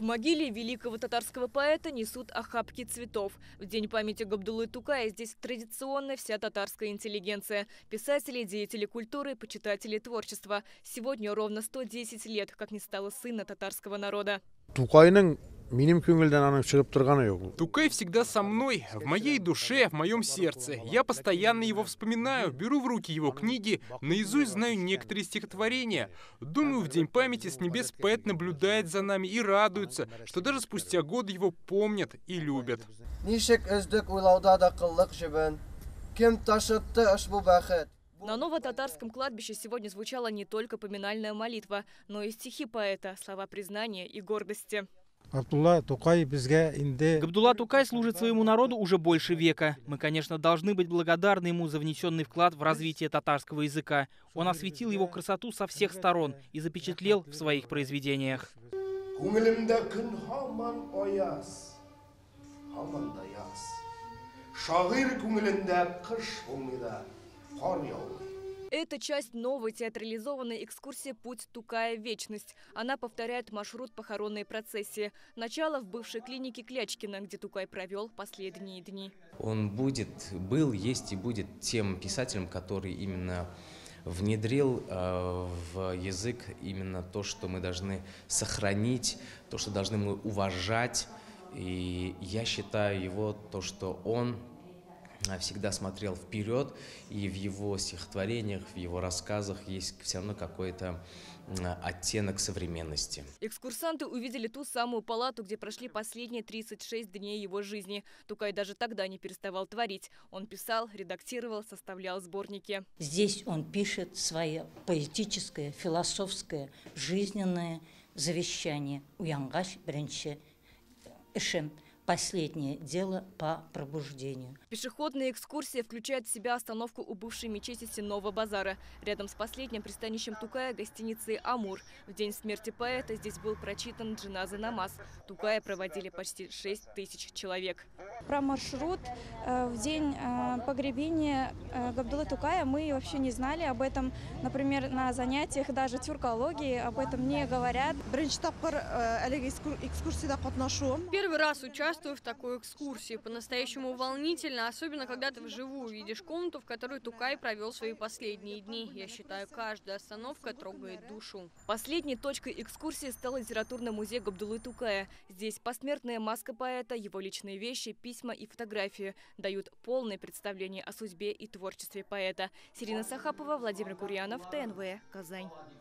К могиле великого татарского поэта несут охапки цветов. В день памяти Габдуллы Тукая здесь традиционная вся татарская интеллигенция. Писатели, деятели культуры, почитатели творчества. Сегодня ровно 110 лет, как не стало сына татарского народа. Тукай всегда со мной, в моей душе, в моем сердце. Я постоянно его вспоминаю, беру в руки его книги, наизусть знаю некоторые стихотворения. Думаю, в день памяти с небес поэт наблюдает за нами и радуется, что даже спустя годы его помнят и любят. На новотатарском кладбище сегодня звучала не только поминальная молитва, но и стихи поэта, слова признания и гордости. Габдулла Тукай служит своему народу уже больше века. Мы, конечно, должны быть благодарны ему за внесенный вклад в развитие татарского языка. Он осветил его красоту со всех сторон и запечатлел в своих произведениях. Это часть новой театрализованной экскурсии «Путь Тукая в вечность». Она повторяет маршрут похоронной процессии. Начало в бывшей клинике Клячкина, где Тукай провел последние дни. Он был, есть и будет тем писателем, который именно внедрил в язык именно то, что мы должны сохранить, то, что должны мы уважать. И я считаю его, то, что он всегда смотрел вперед, и в его стихотворениях, в его рассказах есть все равно какой-то оттенок современности. Экскурсанты увидели ту самую палату, где прошли последние 36 дней его жизни. Тукай даже тогда не переставал творить. Он писал, редактировал, составлял сборники. Здесь он пишет свое поэтическое, философское, жизненное завещание. Уянгаш бренче эшем. Последнее дело по пробуждению. Пешеходная экскурсия включает в себя остановку у бывшей мечети Сенного базара. Рядом с последним пристанищем Тукая гостиницей «Амур». В день смерти поэта здесь был прочитан джиназа намаз. Тукая проводили почти 6000 человек. Про маршрут в день погребения Габдуллы Тукая мы вообще не знали об этом. Например, на занятиях даже тюркологии об этом не говорят. Первый раз участвую в такой экскурсии. По-настоящему волнительно, особенно когда ты вживую видишь комнату, в которой Тукай провел свои последние дни. Я считаю, каждая остановка трогает душу. Последней точкой экскурсии стал литературный музей Габдуллы Тукая. Здесь посмертная маска поэта, его личные вещи, письма и фотографии дают полное представление о судьбе и творчестве поэта. Сирина Сахапова, Владимир Гурьянов, ТНВ, Казань.